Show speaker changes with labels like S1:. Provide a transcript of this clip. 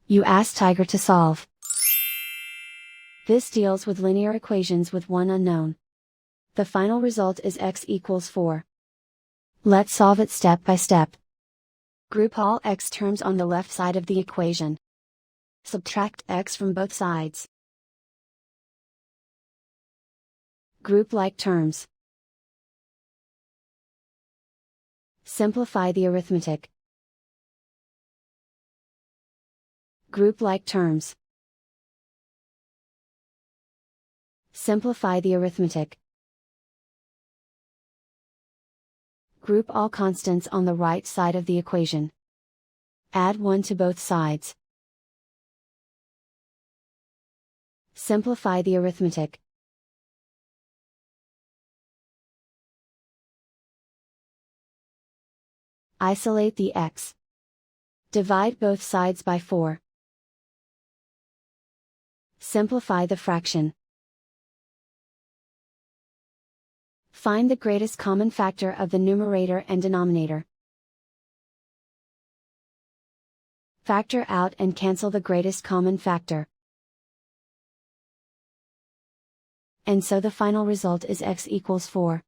S1: You ask Tiger to solve. This deals with linear equations with one unknown. The final result is x equals 4. Let's solve it step by step. Group all x terms on the left side of the equation. Subtract x from both sides. Group like terms. Simplify the arithmetic. Group like terms. Simplify the arithmetic. Group all constants on the right side of the equation. Add 1 to both sides. Simplify the arithmetic. Isolate the x. Divide both sides by 4. Simplify the fraction. Find the greatest common factor of the numerator and denominator. Factor out and cancel the greatest common factor. And so the final result is x equals 4.